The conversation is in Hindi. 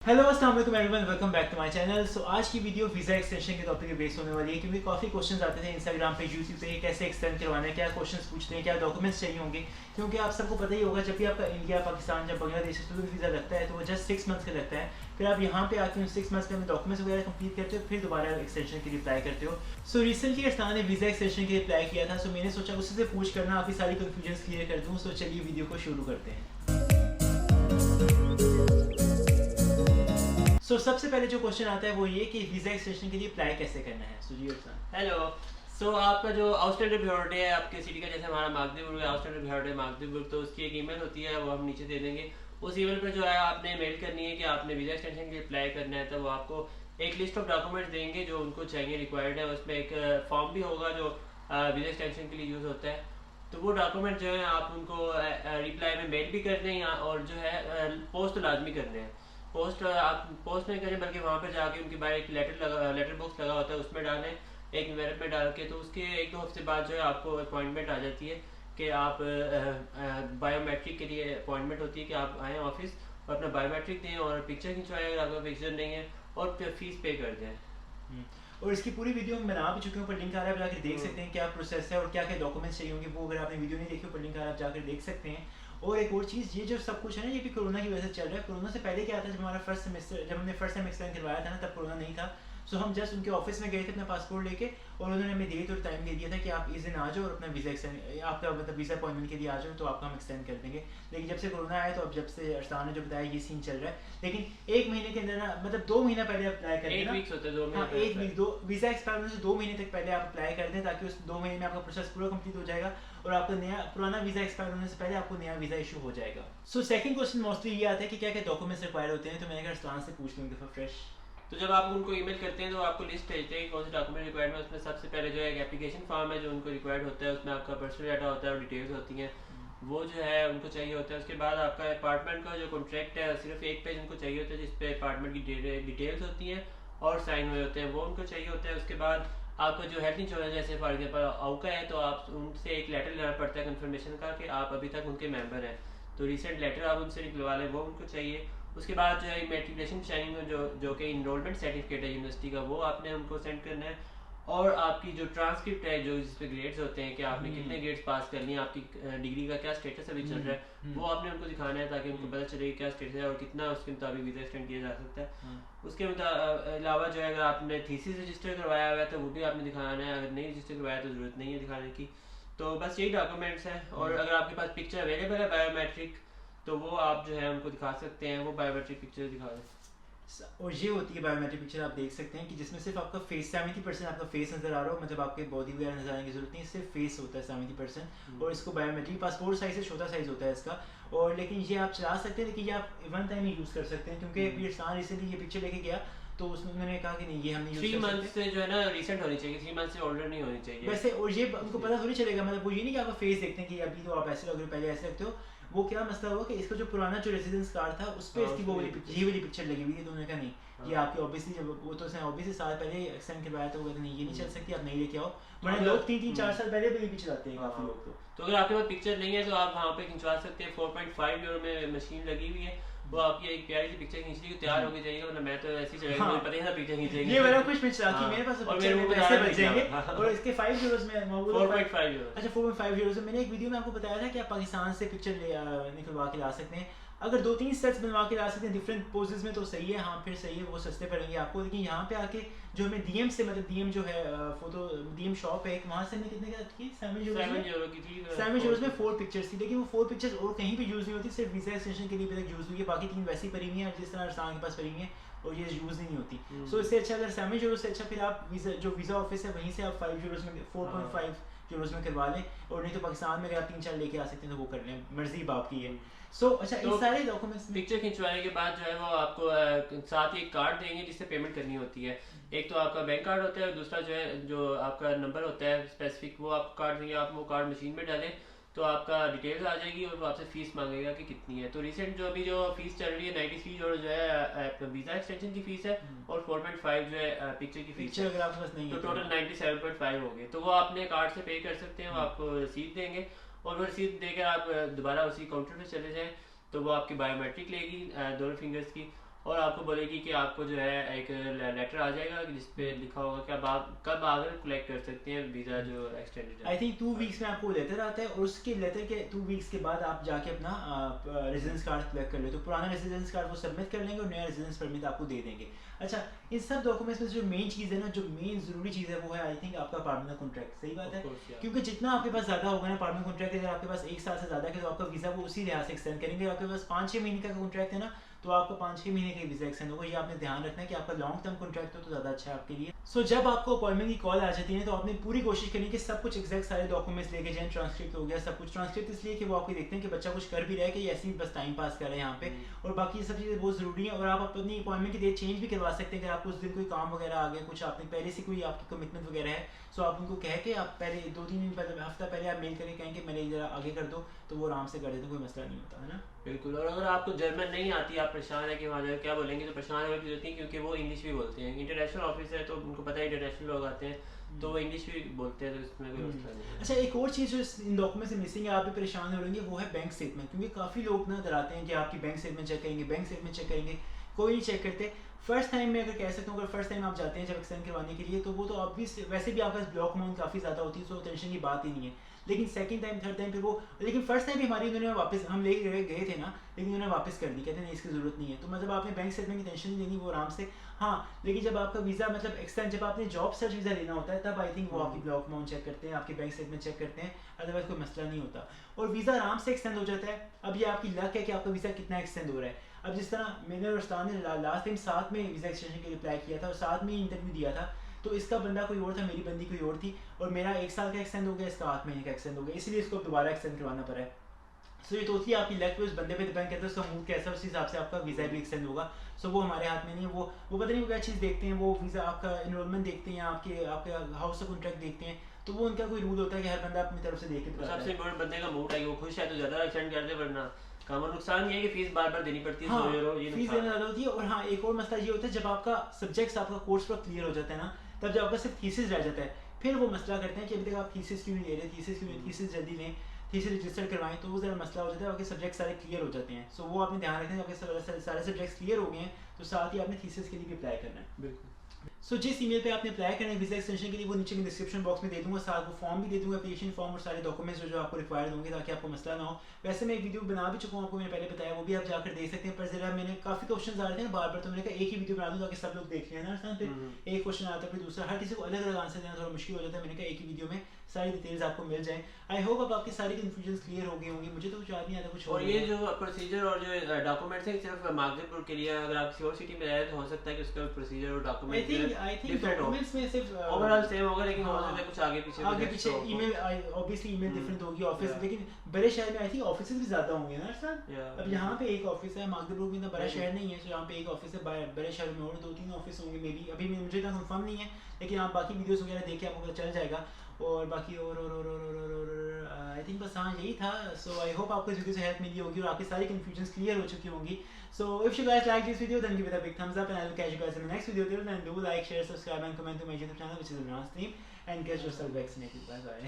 हेलो अस्सलाम वालेकुम everyone, welcome back to my channel. So आज की वीडियो वीज़ा एक्सटेंशन के टॉपिक पे बेस होने वाली है, क्योंकि काफ़ी क्वेश्चंस आते थे इंस्टाग्राम पे, यूट्यूब पे, कैसे एक्सटेंड करवाना है, क्या क्वेश्चंस पूछते हैं, क्या डॉक्यूमेंट्स चाहिए होंगे। क्योंकि आप सबको पता ही होगा, जब भी आपका इंडिया, पाकिस्तान, जब बांग्लादेश स्टूडेंट वीज़ा लगता है तो वो जस्ट 6 मंथ्स का लगता है। फिर आप यहाँ पे आके उन 6 मंथ्स के अंदर डॉक्यूमेंट्स वगैरह कंप्लीट करते हो, फिर दोबारा एक्सटेंशन के लिए अप्लाई करते हो। सो रिसेंटली अरसलान ने वीज़ा एक्सटेंशन के लिए अप्लाई किया था। सो मैंने सोचा उससे पूछ करना आपकी सारी कन्फ्यूजन क्लियर कर दूँ। सो चलिए वीडियो को शुरू करते हैं। सबसे पहले जो क्वेश्चन आता है वो ये कि वीज़ा एक्सटेंशन के लिए अप्लाई कैसे करना है। जी अरसलान। हेलो। आपका जो आउटस्टैंडर्ड प्रियोरिटी है आपके सिटी का, जैसे हमारा मागदीपुर है, आउटस्टैंडर्ड प्रियोरिटी मागदीपुर, तो उसकी एक ईमेल होती है, वो हम नीचे दे देंगे। उस ईमेल पर जो है आपने मेल करनी है कि आपने वीज़ा एक्सटेंशन के लिए अप्लाई करना है। तो वो आपको एक लिस्ट ऑफ डॉक्यूमेंट्स देंगे जो उनको चाहिए, रिक्वायर्ड है। उसमें एक फॉर्म भी होगा जो वीज़ा एक्सटेंशन के लिए यूज़ होता है। तो वो डॉक्यूमेंट जो है आप उनको रिप्लाई में मेल भी कर दें, और जो है पोस्ट तो लाजमी करने हैं। पोस्ट आप पोस्ट नहीं करें, बल्कि वहाँ पर जाके उनके बाहर एक लेटर बॉक्स लगा होता है, उसमें डालें, एक एनवेलप में डाल के। तो उसके 1-2 हफ्ते बाद जो है आपको अपॉइंटमेंट आ जाती है कि आप बायोमेट्रिक के लिए अपॉइंटमेंट होती है कि आप आएँ ऑफिस और अपना बायोमेट्रिक दें और पिक्चर खिंचवाएं अगर आपका पिक्चर नहीं है, और फिर फीस पे कर दें। और इसकी पूरी वीडियो मैं बना भी चुकी हूँ, पर लिंक आ रहा है, आप जाकर देख सकते हैं क्या प्रोसेस है और क्या क्या डॉक्यूमेंट्स चाहिए होंगे। वो अगर आपने वीडियो नहीं देखी, ऊपर लिंक आ रहा है, आप जाकर देख सकते हैं। और एक और चीज़, ये जो सब कुछ है ना, ये भी कोरोना की वजह से चल रहा है। कोरोना से पहले क्या था, जब हमारा फर्स्ट सेमेस्टर, जब हमने फर्स्ट सेम एक्सटेंड करवाया था ना, तब कोरोना नहीं था। सो हम जस्ट उनके ऑफिस में गए थे अपना पासपोर्ट लेके, और उन्होंने हमें डेट और टाइम दे दिया था कि आप इस दिन आ जाओ और अपना वीज़ा एक्सटेंड, आपका मतलब वीज़ा अपॉइंटमेंट के लिए आ जाओ, तो आपका हम एक्सटेंड कर देंगे। लेकिन जब से कोरोना आया, तो अब जब से अरसलान ने जो बताया, ये सीन चल रहा है। लेकिन 1 महीने के अंदर ना, मतलब 2 महीना पहले अप्लाई करें ना, 8 वीक्स होते हैं, 2 हाँ महीने 1 वीक, 2 वीज़ा एक्सपायर होने से 2 महीने तक पहले आप अप्लाई कर दें, ताकि उस 2 महीने में आपका प्रोसेस पूरा कंप्लीट हो जाएगा और आपका नया पुराना वीज़ा एक्सपायर होने से पहले आपको नया वीज़ा इशू हो जाएगा। सो सेकंड क्वेश्चन मोस्टली ये आता है कि क्या क्या डॉक्यूमेंट्स रिक्वायर्ड होते हैं। तो मैंने कहा अरसलान से पूछ लूँ एक दफ़ा फ्रेश। तो जब आप उनको ईमेल करते हैं तो आपको लिस्ट भेजते हैं कि कौन से डॉक्यूमेंट रिक्वायर्ड है। उसमें सबसे पहले जो है एक एप्लीकेशन फॉर्म है जो उनको रिक्वायर्ड होता है, उसमें आपका पर्सनल डाटा होता है और डिटेल्स होती हैं, वो जो है उनको चाहिए होता है। उसके बाद आपका अपार्टमेंट का जो कॉन्ट्रैक्ट है, सिर्फ एक पेज उनको चाहिए होता है जिसपे अपार्टमेंट की डिटेल्स होती हैं और साइन हुए होते हैं, वो उनको चाहिए होता है। उसके बाद आपका जो हेल्थ इंश्योरेंस, जैसे फॉर एग्जाम्पल आउका है, तो आप उनसे एक लेटर लेना पड़ता है कन्फर्मेशन का कि आप अभी तक उनके मेंबर हैं, तो रिसेंट लेटर आप उनसे निकलवा लें, वो उनको चाहिए। उसके बाद जो है मेट्रिकुलेशन चाहिए, जो कि इनरोलमेंट सर्टिफिकेट है यूनिवर्सिटी का, वो आपने उनको सेंड करना है। और आपकी जो ट्रांसक्रिप्ट है, जो जिस पे ग्रेड्स होते हैं कि आपने कितने ग्रेड्स पास कर लिए, आपकी डिग्री का क्या स्टेटस अभी चल रहा है, वो आपने उनको दिखाना है, ताकि उनको पता चले क्या स्टेटस है और कितना उसके मुताबिक वीज़ा एक्सटेंड किया जा सकता है। उसके अलावा जो है, अगर आपने थीसिस रजिस्टर करवाया हुआ है तो वो भी आपने दिखाना है, अगर नहीं रजिस्टर करवाया तो ज़रूरत नहीं है दिखाने की। तो बस यही डॉक्यूमेंट्स हैं। और अगर आपके पास पिक्चर अवेलेबल है बायोमेट्रिक, तो वो आप जो है उनको दिखा सकते हैं, वो बायोमेट्रिक पिक्चर दिखा दें। और ये होती है बायोमेट्रिक पिक्चर, आप देख सकते हैं कि जिसमें सिर्फ आपका फेस 70% आपका फेस नज़र आ रहा हो, मतलब आपके बॉडी वगैरह नजर आने की जरूरत नहीं, सिर्फ फेस होता है 70%। और इसको बायोमेट्रिक पासपोर्ट साइज से छोटा साइज होता है इसका। और लेकिन ये आप चला सकते हैं, लेकिन ये आप वन टाइम ही यूज़ कर सकते हैं, क्योंकि पीरसान रिसेंटली ये पिक्चर लेके गया, तो उसमें उन्होंने कहा कि नहीं, ये हम नहीं 3 मंथ से जो है ना रिसेंट होनी चाहिए, 3 मंथ से ओल्डर नहीं होनी चाहिए वैसे। और ये उनको पता थोड़ी चलेगा, मतलब वो ये नहीं कि आपका फेस देखते हैं कि अभी तो आप ऐसे लग रहे हो, पहले ऐसे लगते हो। वो क्या मसला हुआ कि इसका जो पुराना जो रेजिडेंस कार्ड था, उस पर इसकी वो वाली ये वाली पिक्चर लगी हुई थी। तो उन्होंने कहा नहीं, ये आपकी ऑब्वियसली, जब वो तो ऑब्वियसली साल पहले एक्सटेंड करवाया था, वो कहते नहीं, ये नहीं चल सकती, आप नहीं लेके आओ। वरना लोग 3-4 साल पहले भी चलाते हैं काफ़ी लोग। तो अगर आपके पास पिक्चर नहीं है तो आप वहाँ पे खिंचवा सकते हैं। 4.5 यूरो में मशीन लगी हुई है, वो आपकी एक प्यारी सी पिक्चर खींच ली, तैयार होके जाइएगा, वरना मैं तो ऐसी जगह मुझे पता ही था पिक्चर खींचेंगे। ये वाला कुछ पिक्चर आती है मेरे पास, और मेरे को पैसे बच जाएंगे। और इसके 5 यूरोस में 4.5 यूरो। अच्छा 4.5 यूरोस में मैंने एक वीडियो में आपको बताया था कि आप पाकिस्तान से पिक्चर निकलवा के ला सकते हैं। अगर 2-3 सेट्स बनवा के ला सकते हैं डिफरेंट पोजेस में, तो सही है, हाँ फिर सही है, वो सस्ते पड़ेंगे आपको। लेकिन यहाँ पे आके जो हमें डीएम से, मतलब डीएम जो है फोटो डीएम शॉप है, वहाँ से हमने कितने की 7 यूरो की थी। 7 यूरोस में 4 पिक्चर्स थी, लेकिन वो 4 पिक्चर्स और कहीं भी यूज़ नहीं होती, सिर्फ वीज़ा एक्सटेंशन के लिए अभी तक यूज़ हुई है। बाकी 3 वैसी पड़ी हुई हैं जिस तरह अरसान के पास पड़ी हुई हैं, और ये यूज़ नहीं होती। सो इससे अच्छा, अगर 7 यूरो से अच्छा, फिर आप वीज़ा ऑफिस है वहीं से आप 5 यूरोस में 4.5 यूरोस में करवा लें। और नहीं तो पाकिस्तान में अगर आप 3-4 लेके आ सकते हैं तो वो कर लें, मर्जी बाप की है। अच्छा तो इन सारे डॉक्यूमेंट्स पिक्चर खिंचवाने के बाद जो है वो आपको साथ ही एक कार्ड देंगे जिससे पेमेंट करनी होती है। एक तो आपका बैंक कार्ड होता है, दूसरा जो है जो आपका नंबर होता है स्पेसिफिक, वो आप कार्ड देंगे। आप वो कार्ड मशीन में डालें तो आपका डिटेल्स आ जाएगी और वो आपसे फीस मांगेगा कि कितनी है। तो रिसेंट जो अभी जो फीस चल रही है 93 यूरो जो है वीज़ा एक्सटेंशन की फीस है, और 4.5 जो है पिक्चर की फीस है, अगर आपके पास नहीं तो है टोटल 97.5 हो गए। तो वो आपने कार्ड से पे कर सकते हैं, वो आपको रसीद देंगे, और वो रसीद देकर आप दोबारा उसी काउंटर पर चले जाएँ, तो वो आपकी बायोमेट्रिक लेगी, दोनों फिंगर्स की, और आपको बोलेगी कि आपको जो है एक लेटर आ जाएगा जिस पे लिखा होगा कि अब आप कब आकर कलेक्ट कर सकते हैं वीज़ा जो एक्सटेंडेड है। आई थिंक 2 वीक्स में आपको लेटर आता है और उसके लेटर के 2 वीक्स के बाद आप जाके अपना रेजिडेंस कार्ड कलेक्ट कर ले, तो पुराना रेजिडेंस कार्ड वो सबमिट कर लेंगे और नया रेजिडेंस परमिट आपको दे देंगे। अच्छा, इन सब डॉक्यूमेंट्स में जो मेन चीज़ है ना, जो मेन ज़रूरी चीज़ है वो है आई थिंक आपका अपार्टमेंट कॉन्ट्रैक्ट। सही बात है, क्योंकि जितना आपके पास ज़्यादा होगा ना अपार्टमेंट कॉन्ट्रैक्ट, अगर आपके पास 1 साल से ज़्यादा है तो आपका वीज़ा वो उसी लिहाज से एक्सटेंड करेंगे। आपके पास 5-6 महीने का कॉन्ट्रैक्ट है ना, तो आपका 5-6 महीने का वीज़ा एक्सटेंड होगा। ये आपने ध्यान रखना है कि आपका लॉन्ग टर्म कॉन्ट्रैक्ट हो तो ज़्यादा अच्छा है आपके लिए। सो जब आपको अपॉइंटमेंट की कॉल आ जाती है तो आपने पूरी कोशिश करनी है कि सब कुछ एग्जैक्ट सारे डॉक्यूमेंट्स लेके जाएं। ट्रांसक्रिप्ट हो गया, सब कुछ ट्रांसक्रिप्ट इसलिए कि वो आपको देखते हैं कि बच्चा कुछ कर भी रहा है कि ऐसे ही बस टाइम पास कर रहे हैं यहाँ पे, और बाकी ये सब चीज़ें बहुत ज़रूरी है। और आप अपनी अपॉइंटमेंट की डेट चेंज भी करवा सकते हैं अगर आपको उस दिन कोई काम वगैरह आ गया, कुछ आपने पहले से कोई आपकी कमिटमेंट वगैरह है, सो आप उनको कह के आप पहले 2-3 दिन पहले, हफ्ता पहले आप मेल करके कहें कि मेरे जरा आगे कर दो, तो वो आराम से कर देते, कोई मसला नहीं होता है ना। बिल्कुल। और अगर आपको जर्मन नहीं आती, आप परेशान है कि वहाँ जाकर क्या बोलेंगे, तो परेशान होने की जरूरत नहीं, क्योंकि वो इंग्लिश भी बोलते हैं। इंटरनेशनल ऑफिस है तो उनको पता है इंटरनेशनल लोग आते हैं, तो वो इंग्लिश भी बोलते हैं, तो इसमें कोई मसला नहीं है। अच्छा, एक और चीज़ जो इन डॉक्यूमेंट से मिसिंग है, आप भी परेशान हो रहे वो है बैंक स्टेटमेंट। क्योंकि काफ़ी लोग ना डराते हैं कि आपकी बैंक स्टेटमेंट चेक करेंगे, बैंक स्टेटमेंट चेक करेंगे, कोई नहीं चेक करते। फर्स्ट टाइम में अगर कह सकता हूँ, अगर फर्स्ट टाइम आप जाते हैं जब एक्सटेंड करवाने के लिए, तो वो तो ऑब्वियस वैसे भी आपका ब्लॉक अमाउंट काफ़ी ज़्यादा होती है, तो टेंशन की बात ही नहीं है। लेकिन सेकंड टाइम, थर्ड टाइम पे वो, लेकिन फर्स्ट टाइम भी हमारी उन्होंने वापस, हम ले गए थे ना, लेकिन उन्होंने वापस कर दी, कहते नहीं इसकी ज़रूरत नहीं है। तो मतलब आपने बैंक स्टेटमेंट की टेंशन नहीं लेनी, वो आराम से। हाँ, लेकिन जब आपका वीज़ा मतलब एक्सटेंड, जब आपने जॉब सर्च वीज़ा लेना होता है, तब आई थिंक वो आपकी ब्लॉक अमाउंट चेक करते हैं, आपकी बैंक स्टेटमेंट चेक करते हैं, अदरवाइज कोई मसला नहीं होता और वीज़ा आराम से एक्सटेंड हो जाता है। अब ये आपकी लक है कि आपका वीज़ा कितना एक्सटेंड हो रहा है। अब जिस तरह मैंने और उस्ताद ने लास्ट टाइम साथ में वीज़ा एक्सटेंशन के लिए अप्लाई किया था और साथ में इंटरव्यू दिया था, तो इसका बंदा कोई और था, मेरी बंदी कोई और थी, और मेरा 1 साल का एक्सटेंड हो गया, इसका 8 महीने का एक्सटेंड हो गया, इसलिए इसको दोबारा एक्सटेंड करवाना पड़ा है। सो ये टोटली आपकी लक पे, उस बंदे पे डिपेंड करता है, उसका मूड कैसा है, उस हिसाब से आपका वीज़ा भी एक्सटेंड होगा। सो वो हमारे हाथ में नहीं है। वो पता नहीं वो क्या चीज़ देखते हैं, वो वीज़ा आपका एनरोलमेंट देखते हैं, आपके हाउस का कॉन्ट्रैक्ट देखते हैं, तो वो उनका कोई रूल होता है कि हर बंदा अपनी तरफ से देख के। सबसे इम्पोर्टेंट बंदे का मूड है कि वो खुश है तो ज़्यादा एक्सटेंड कर दे, वरना काम और नुकसान ये है कि फीस बार बार देनी पड़ती है। हाँ, ये फीस देना ज़्यादा होती है। और हाँ, एक और मसला ये होता है, जब आपका सब्जेक्ट्स, आपका कोर्स पूरा क्लियर हो जाता है ना, तब जब आपका सिर्फ थीसिस रह जाता है, फिर वो मसला करते हैं कि अभी तक आप थीसिस क्यों नहीं ले रहे, थीसिस क्यों नहीं, थीसिस जल्दी लें, थीसिस रजिस्टर करवाएं, तो वो ज़रा मसला हो जाता है। आपके सब्जेक्ट सारे क्लियर हो जाते हैं। सो वो आपने ध्यान रखना है, आपके सारे सब्जेक्ट्स क्लियर हो गए हैं, तो साथ ही आपने थीसिस के लिए भी अप्लाई करना है। बिल्कुल। सो जिस ईमेल पे आपने अप्लाई करना है वीज़ा एक्सटेंशन के लिए, वो नीचे मैं डिस्क्रिप्शन बॉक्स में दे दूंगा, साथ वो फॉर्म भी दे दूंगा, एप्लीकेशन फॉर्म और सारे डॉक्यूमेंट्स जो आपको रिक्वायर्ड होंगे, ताकि आपको मसला ना हो। वैसे मैं एक वीडियो बना भी चुका हूँ, आपको मैंने पहले बताया, वो भी आप जाकर देख सकते हैं। पर जरा मैंने काफ़ी क्वेश्चन आ रहे थे ना बार बार, तो मैंने कहा एक ही वीडियो बना दूँ ताकि सब लोग देख लें ना। फिर एक क्वेश्चन आता है, फिर दूसरा, हर किसी को अलग अलग आंसर देना थोड़ा मुश्किल हो जाता है। मैंने कहा एक ही वीडियो में सारी डिटेल्स आपको मिल जाए। आई होप अब आपकी सारी कन्फ्यूजन क्लियर हो गई होंगी, मुझे तो कुछ याद नहीं आता कुछ। और ये जो प्रोसीजर और जो डॉक्यूमेंट्स हैं सिर्फ मागदीपुर के लिए, अगर आप किसी और सिटी में रहे तो हो सकता है कि उसका प्रोसीजर और डॉक्यूमेंट डिफरेंट हो, डॉक्यूमेंट्स में सिर्फ ओवरऑल सेम होगा, लेकिन हो सकता है कुछ आगे पीछे ईमेल, ऑब्वियसली ईमेल डिफरेंट होगी, ऑफिस, लेकिन बड़े शहर में आई थिंक ऑफिसेज भी ज्यादा होंगे ना सर। अब यहाँ पे एक ऑफिस है, मागदीपुर में इतना बड़ा शहर नहीं है, तो यहाँ पे एक ऑफिस है, बड़े शहर में और 2-3 ऑफिस होंगे मे बी। अभी मुझे इतना कंफर्म नहीं है, लेकिन आप बाकी वीडियोस वगैरह देख के आपको पता चल जाएगा। और बाकी और आई थिंक बस हाँ यही था। सो आई होप आपको इस वीडियो से हेल्प मिली होगी और आपकी सारी कंफ्यूजन्स क्लियर हो चुकी होंगी। So if you guys like this video, then give it a big thumbs up and I will catch you guys in the next video. Till then, do like, share, subscribe and comment to my YouTube channel, which is Imran's Team, and get yourself vaccinated. Bye bye.